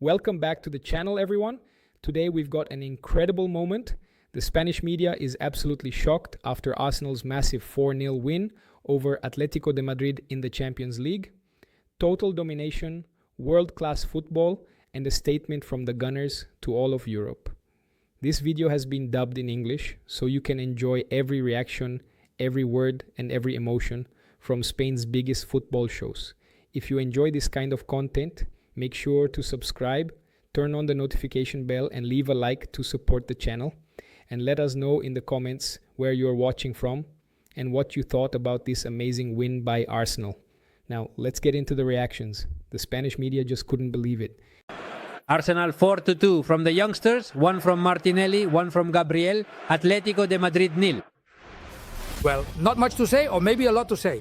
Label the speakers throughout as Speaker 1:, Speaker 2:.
Speaker 1: Welcome back to the channel, everyone. Today we've got an incredible moment. The Spanish media is absolutely shocked after Arsenal's massive 4-0 win over Atlético de Madrid in the Champions League. Total domination, world-class football, and a statement from the Gunners to all of Europe. This video has been dubbed in English, so you can enjoy every reaction, every word, and every emotion from Spain's biggest football shows. If you enjoy this kind of content, make sure to subscribe, turn on the notification bell, and leave a like to support the channel. And let us know in the comments where you're watching from and what you thought about this amazing win by Arsenal. Now, let's get into the reactions. The Spanish media just couldn't believe it.
Speaker 2: Arsenal 4-2 from the youngsters, one from Martinelli, one from Gabriel. Atlético de Madrid 0.
Speaker 3: Well, not much to say, or maybe a lot to say.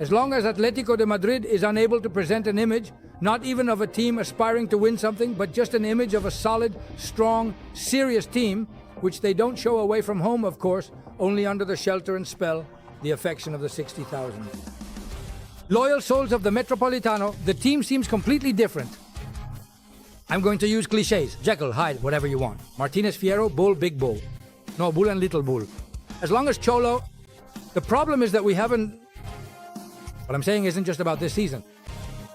Speaker 3: As long as Atlético de Madrid is unable to present an image, not even of a team aspiring to win something, but just an image of a solid, strong, serious team, which they don't show away from home, of course, only under the shelter and spell, the affection of the 60,000. Loyal souls of the Metropolitano, the team seems completely different. I'm going to use cliches. Jekyll, Hyde, whatever you want. Martinez, Fierro, Bull, Big Bull. No, Bull and Little Bull. As long as Cholo... The problem is that we haven't... What I'm saying isn't just about this season.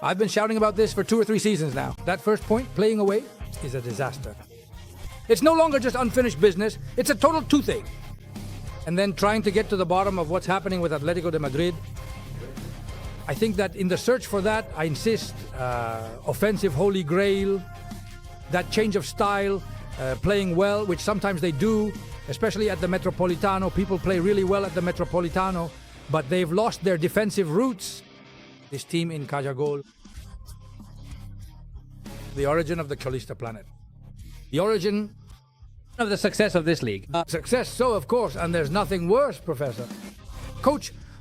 Speaker 3: I've been shouting about this for 2 or 3 seasons now. That first point, playing away, is a disaster. It's no longer just unfinished business, it's a total toothache. And then trying to get to the bottom of what's happening with Atlético de Madrid. I think that in the search for that, I insist, offensive holy grail, that change of style, playing well, which sometimes they do, especially at the Metropolitano. People play really well at the Metropolitano, but they've lost their defensive roots. This team in Cajagol, the origin of the Cholista planet. The origin
Speaker 2: Of the success of this league.
Speaker 3: success, so of course, and there's nothing worse, Professor.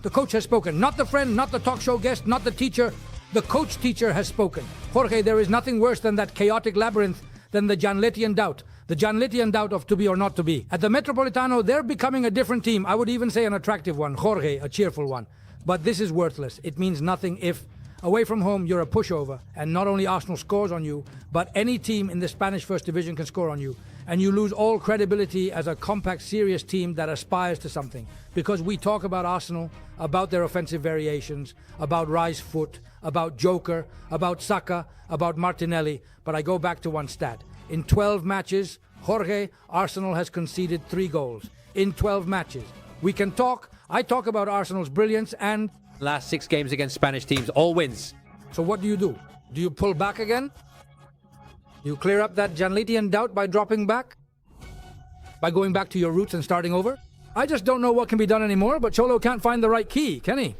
Speaker 3: The coach has spoken. Not the friend, not the talk show guest, not the teacher. The coach teacher has spoken. Jorge, there is nothing worse than that chaotic labyrinth, than the Janletian doubt. The Janletian doubt of to be or not to be. At the Metropolitano, they're becoming a different team. I would even say an attractive one. Jorge, a cheerful one. But this is worthless. It means nothing if, away from home, you're a pushover, and not only Arsenal scores on you, but any team in the Spanish First Division can score on you. And you lose all credibility as a compact, serious team that aspires to something. Because we talk about Arsenal, about their offensive variations, about Rice Foot, about Joker, about Saka, about Martinelli. But I go back to one stat. In 12 matches, Jorge, Arsenal has conceded 3 goals. In 12 matches. We can talk. I talk about Arsenal's brilliance and...
Speaker 2: Last 6 games against Spanish teams, all wins.
Speaker 3: So what do? Do you pull back again? You clear up that Janletian doubt by dropping back? By going back to your roots and starting over? I just don't know what can be done anymore, but Cholo can't find the right key, can he?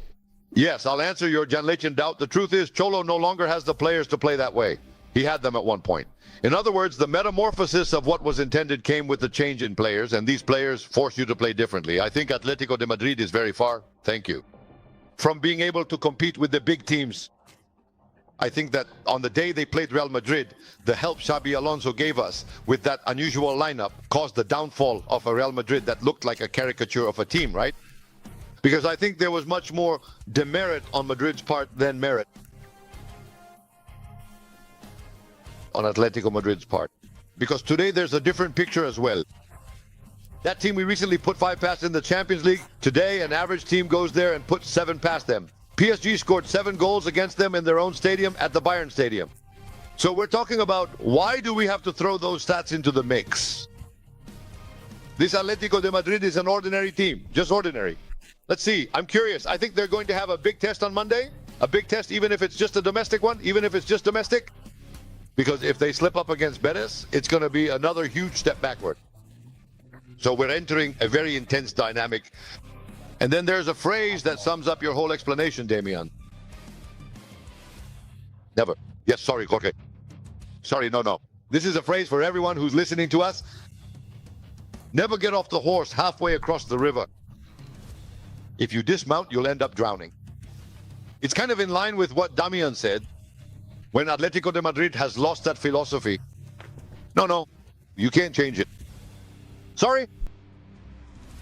Speaker 4: Yes, I'll answer your Janletian doubt. The truth is, Cholo no longer has the players to play that way. He had them at one point. In other words, the metamorphosis of what was intended came with the change in players, and these players force you to play differently. I think Atlético de Madrid is very far, thank you, from being able to compete with the big teams. I think that on the day they played Real Madrid, the help Xabi Alonso gave us with that unusual lineup caused the downfall of a Real Madrid that looked like a caricature of a team, right? Because I think there was much more demerit on Madrid's part than merit on Atlético Madrid's part. Because today there's a different picture as well. That team we recently put 5 past in the Champions League, today an average team goes there and puts 7 past them. PSG scored 7 goals against them in their own stadium at the Bayern Stadium. So we're talking about why do we have to throw those stats into the mix? This Atlético de Madrid is an ordinary team, just ordinary. Let's see, I'm curious. I think they're going to have a big test on Monday. A big test, even if it's just a domestic one, even if it's just domestic. Because if they slip up against Betis, it's going to be another huge step backward. So we're entering a very intense dynamic. And then there's a phrase that sums up your whole explanation, Damian. Never. Yes, sorry, Jorge. Sorry, no. This is a phrase for everyone who's listening to us. Never get off the horse halfway across the river. If you dismount, you'll end up drowning. It's kind of in line with what Damian said. When Atlético de Madrid has lost that philosophy. No, you can't change it. Sorry?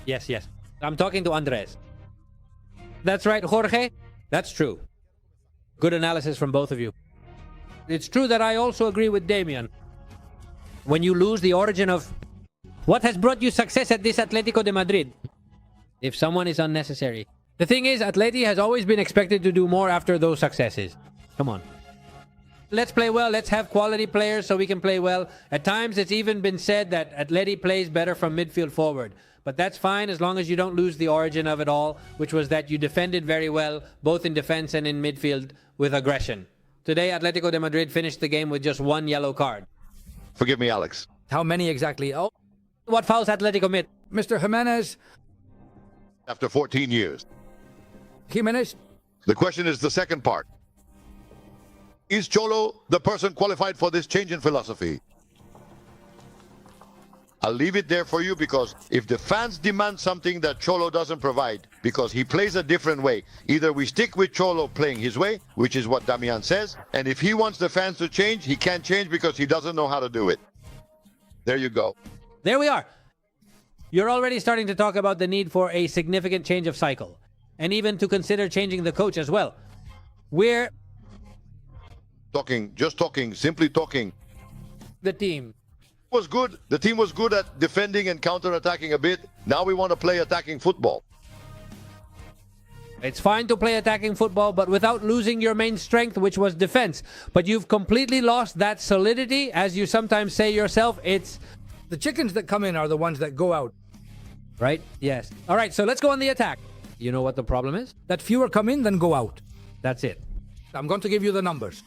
Speaker 2: Yes. I'm talking to Andres. That's right, Jorge. That's true. Good analysis from both of you. It's true that I also agree with Damian. When you lose the origin of what has brought you success at this Atlético de Madrid, if someone is unnecessary. The thing is, Atleti has always been expected to do more after those successes. Come on. Let's play well. Let's have quality players so we can play well. At times, it's even been said that Atleti plays better from midfield forward. But that's fine as long as you don't lose the origin of it all, which was that you defended very well, both in defense and in midfield, with aggression. Today, Atlético de Madrid finished the game with just one yellow card.
Speaker 4: Forgive me, Alex.
Speaker 3: How many exactly? Oh,
Speaker 2: What fouls Atletico commit?
Speaker 3: Mr. Jimenez.
Speaker 4: After 14 years.
Speaker 3: Jimenez.
Speaker 4: The question is the second part. Is Cholo the person qualified for this change in philosophy? I'll leave it there for you, because if the fans demand something that Cholo doesn't provide, because he plays a different way, either we stick with Cholo playing his way, which is what Damian says, and if he wants the fans to change, he can't change because he doesn't know how to do it. There you go.
Speaker 2: There we are. You're already starting to talk about the need for a significant change of cycle, and even to consider changing the coach as well. We're
Speaker 4: simply talking.
Speaker 2: the team.
Speaker 4: Was good. The team was good at defending and counter-attacking a bit. Now we want to play attacking football.
Speaker 2: It's fine to play attacking football, but without losing your main strength, which was defense. But you've completely lost that solidity, as you sometimes say yourself. It's
Speaker 3: The chickens that come in are the ones that go out.
Speaker 2: right. Yes. All right. So let's go on the attack. You know what the problem is?
Speaker 3: That fewer come in than go out.
Speaker 2: That's it.
Speaker 3: I'm going to give you the numbers.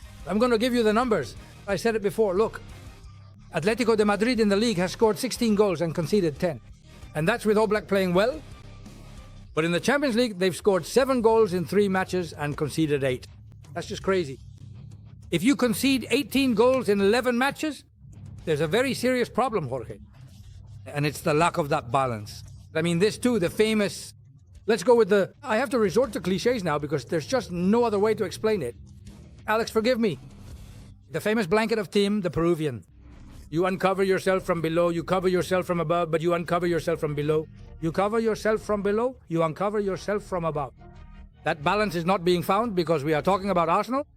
Speaker 3: I said it before. Look, Atletico de Madrid in the league has scored 16 goals and conceded 10. And that's with Oblak playing well. But in the Champions League, they've scored 7 goals in 3 matches and conceded 8. That's just crazy. If you concede 18 goals in 11 matches, there's a very serious problem, Jorge. And it's the lack of that balance. I mean, this too, the famous... Let's go with the... I have to resort to cliches now because there's just no other way to explain it. Alex, forgive me. The famous blanket of team, the Peruvian. You uncover yourself from below, you cover yourself from above, but you uncover yourself from below. You cover yourself from below, you uncover yourself from above. That balance is not being found because we are talking about Arsenal.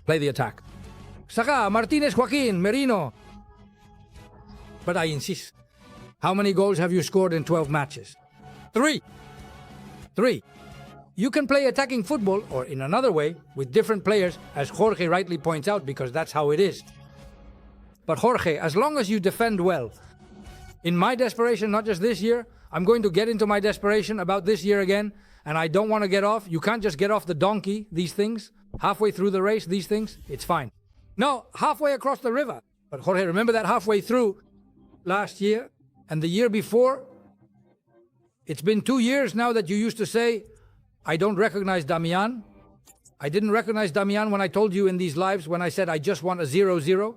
Speaker 3: Play the attack. Saka, Martinez, Joaquin, Merino. But I insist. How many goals have you scored in 12 matches? 3. You can play attacking football, or in another way, with different players, as Jorge rightly points out, because that's how it is. But Jorge, as long as you defend well, in my desperation, not just this year, I'm going to get into my desperation about this year again, and I don't want to get off. You can't just get off the donkey, these things. Halfway through the race, these things, it's fine. No, halfway across the river. But Jorge, remember that halfway through last year and the year before? It's been 2 years now that you used to say, I don't recognize Damian. I didn't recognize Damian when I told you in these lives when I said I just want a 0-0,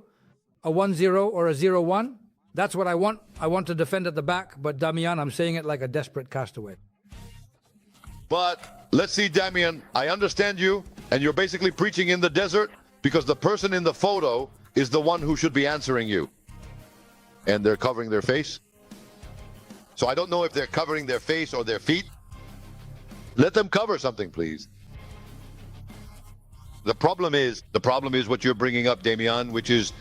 Speaker 3: a 1-0 or a 0-1. That's what I want. I want to defend at the back, but Damian, I'm saying it like a desperate castaway.
Speaker 4: But let's see, Damian, I understand you, and you're basically preaching in the desert because the person in the photo is the one who should be answering you. And they're covering their face. So I don't know if they're covering their face or their feet. Let them cover something, please. The problem is what you're bringing up, Damian, which is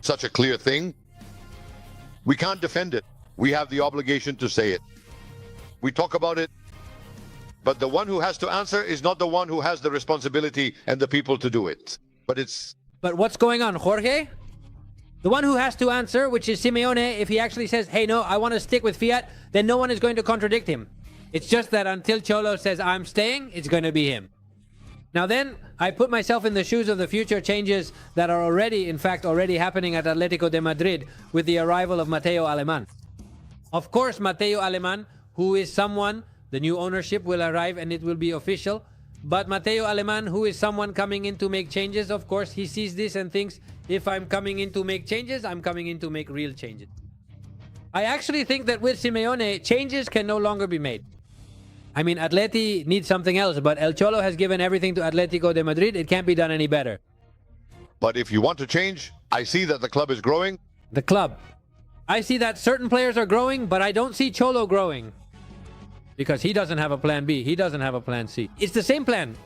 Speaker 4: such a clear thing. We can't defend it. We have the obligation to say it. We talk about it, but the one who has to answer is not the one who has the responsibility and the people to do it.
Speaker 2: But what's going on, Jorge? The one who has to answer, which is Simeone, if he actually says, hey, no, I want to stick with Fiat, then no one is going to contradict him. It's just that until Cholo says, I'm staying, it's going to be him. Now then, I put myself in the shoes of the future changes that are already happening at Atlético de Madrid with the arrival of Mateo Alemán. Of course, Mateo Alemán, who is someone, the new ownership will arrive and it will be official, but Mateo Alemán, who is someone coming in to make changes, of course, he sees this and thinks, if I'm coming in to make changes, I'm coming in to make real changes. I actually think that with Simeone, changes can no longer be made. I mean, Atleti needs something else, but El Cholo has given everything to Atlético de Madrid. It can't be done any better.
Speaker 4: But if you want to change, I see that the club is growing.
Speaker 2: The club. I see that certain players are growing, but I don't see Cholo growing. Because he doesn't have a plan B. He doesn't have a plan C. It's the same plan.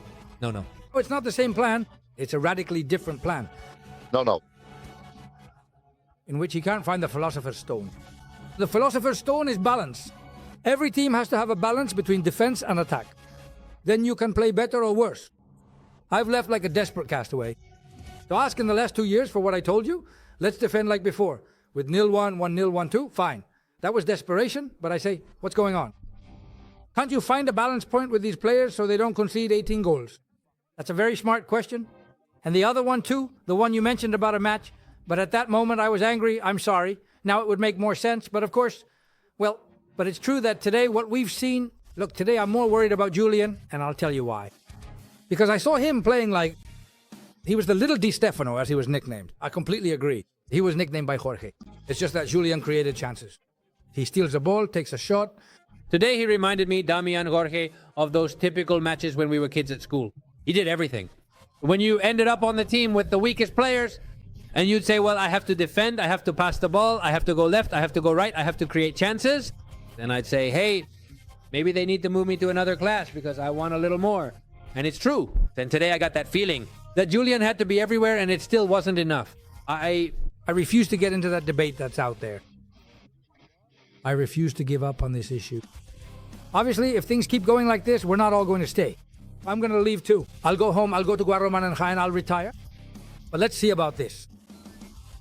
Speaker 2: No.
Speaker 3: It's not the same plan. It's a radically different plan
Speaker 4: No.
Speaker 3: in which he can't find the philosopher's stone. The philosopher's stone is balance. Every team has to have a balance between defense and attack. Then you can play better or worse. I've left like a desperate castaway. So ask in the last 2 years for what I told you. Let's defend like before. With 0-1, 1-0, 1-2, fine. That was desperation, but I say, what's going on? Can't you find a balance point with these players so they don't concede 18 goals? That's a very smart question. And the other one too, the one you mentioned about a match, but at that moment I was angry, I'm sorry. Now it would make more sense, but of course, well, but it's true that today what we've seen, look, today I'm more worried about Julian, and I'll tell you why. Because I saw him playing like, he was the little Di Stefano, as he was nicknamed. I completely agree. He was nicknamed by Jorge. It's just that Julian created chances. He steals the ball, takes a shot.
Speaker 2: Today he reminded me, Damian, Jorge, of those typical matches when we were kids at school. He did everything. When you ended up on the team with the weakest players, and you'd say, well, I have to defend, I have to pass the ball, I have to go left, I have to go right, I have to create chances. Then I'd say, hey, maybe they need to move me to another class because I want a little more. And it's true. Then today I got that feeling that Julian had to be everywhere and it still wasn't enough. I
Speaker 3: refuse to get into that debate that's out there. I refuse to give up on this issue. Obviously, if things keep going like this, we're not all going to stay. I'm going to leave too. I'll go home, I'll go to Guarroman and Jaén, I'll retire. But let's see about this.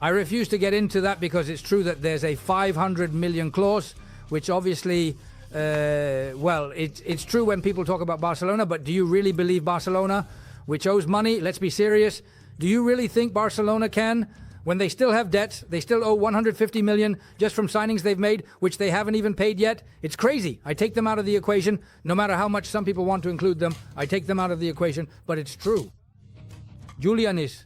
Speaker 3: I refuse to get into that because it's true that there's a 500 million clause, which obviously, well, it's true when people talk about Barcelona, but do you really believe Barcelona, which owes money, let's be serious, do you really think Barcelona can, when they still have debts, they still owe 150 million just from signings they've made, which they haven't even paid yet? It's crazy. I take them out of the equation, no matter how much some people want to include them, I take them out of the equation, but it's true. Julian is,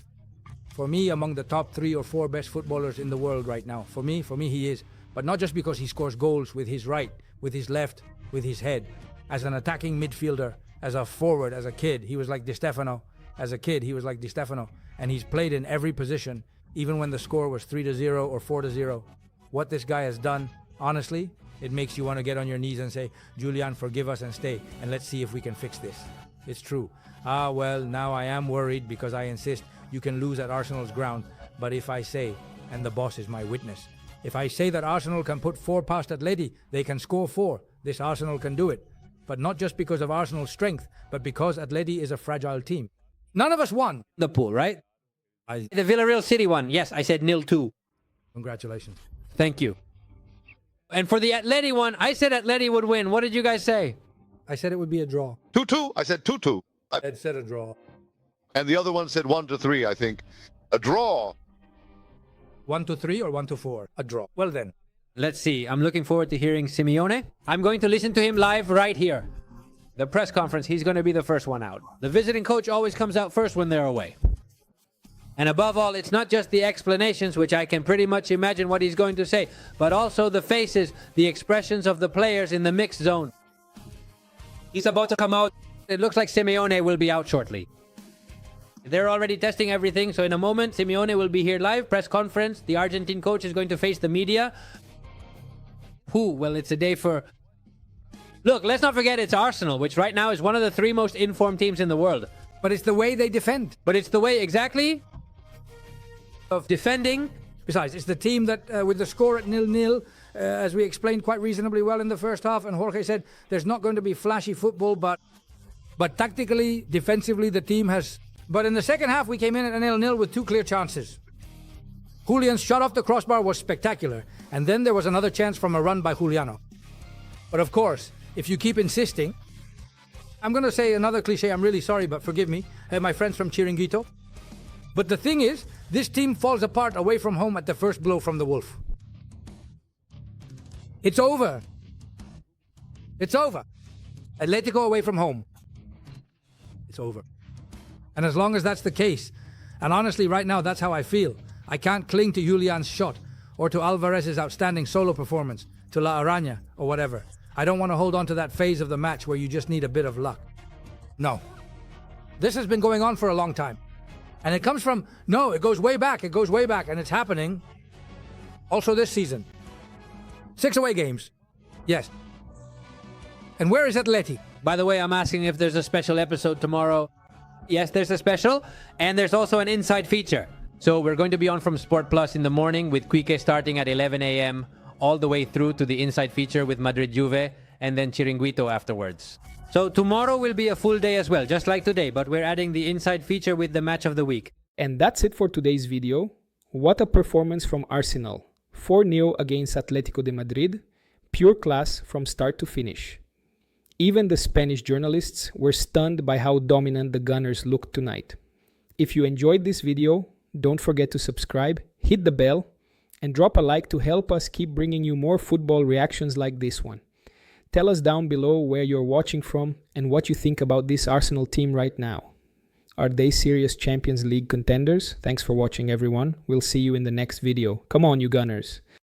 Speaker 3: for me, among the top 3 or 4 best footballers in the world right now. For me he is. But not just because he scores goals with his right, with his left, with his head. As an attacking midfielder, as a forward, as a kid, he was like Di Stefano. As a kid, he was like Di Stefano. And he's played in every position, even when the score was 3-0 or 4-0. What this guy has done, honestly, it makes you want to get on your knees and say, Julian, forgive us and stay, and let's see if we can fix this. It's true. Well, now I am worried because I insist you can lose at Arsenal's ground. But if I say, and the boss is my witness, if I say that Arsenal can put 4 past Atleti, they can score 4. This Arsenal can do it. But not just because of Arsenal's strength, but because Atleti is a fragile team. None of us won.
Speaker 2: the pool, right? The Villarreal City one, yes, I said 0-2.
Speaker 3: Congratulations.
Speaker 2: Thank you. And for the Atleti one, I said Atleti would win. What did you guys say?
Speaker 3: I said it would be a draw.
Speaker 4: 2-2. I said 2-2.
Speaker 3: Ed said a draw.
Speaker 4: And the other one said 1-3, I think. A draw.
Speaker 3: 1-3 or 1-4? A draw. Well then.
Speaker 2: Let's see. I'm looking forward to hearing Simeone. I'm going to listen to him live right here. The press conference, he's going to be the first one out. The visiting coach always comes out first when they're away. And above all, it's not just the explanations, which I can pretty much imagine what he's going to say, but also the faces, the expressions of the players in the mixed zone. He's about to come out. It looks like Simeone will be out shortly. They're already testing everything, so in a moment, Simeone will be here live, press conference. The Argentine coach is going to face the media. Well, it's a day for... Look, let's not forget it's Arsenal, which right now is one of the 3 most informed teams in the world.
Speaker 3: But it's the way they defend.
Speaker 2: But it's the way, exactly, of defending.
Speaker 3: Besides, it's the team that, with the score at 0-0, as we explained quite reasonably well in the first half, and Jorge said there's not going to be flashy football, but tactically, defensively, the team has... But in the second half, we came in at 0-0 with 2 clear chances. Julian's shot off the crossbar was spectacular, and then there was another chance from a run by Juliano. But of course, if you keep insisting... I'm going to say another cliche, I'm really sorry, but forgive me, my friends from Chiringuito. But the thing is, this team falls apart away from home at the first blow from the Wolf. It's over. It's over. Atletico away from home. It's over. And as long as that's the case, and honestly right now that's how I feel, I can't cling to Julian's shot, or to Alvarez's outstanding solo performance, to La Araña, or whatever. I don't want to hold on to that phase of the match where you just need a bit of luck. No. This has been going on for a long time. And it comes from, no, it goes way back, and it's happening also this season. 6 away games. Yes. And where is Atleti?
Speaker 2: By the way, I'm asking if there's a special episode tomorrow. Yes, there's a special, and there's also an inside feature. So we're going to be on from Sport Plus in the morning with Quique starting at 11 a.m. all the way through to the inside feature with Madrid Juve, and then Chiringuito afterwards. So tomorrow will be a full day as well, just like today, but we're adding the inside feature with the match of the week.
Speaker 1: And that's it for today's video. What a performance from Arsenal. 4-0 against Atlético de Madrid. Pure class from start to finish. Even the Spanish journalists were stunned by how dominant the Gunners looked tonight. If you enjoyed this video, don't forget to subscribe, hit the bell, and drop a like to help us keep bringing you more football reactions like this one. Tell us down below where you're watching from and what you think about this Arsenal team right now. Are they serious Champions League contenders? Thanks for watching, everyone. We'll see you in the next video. Come on, you Gunners.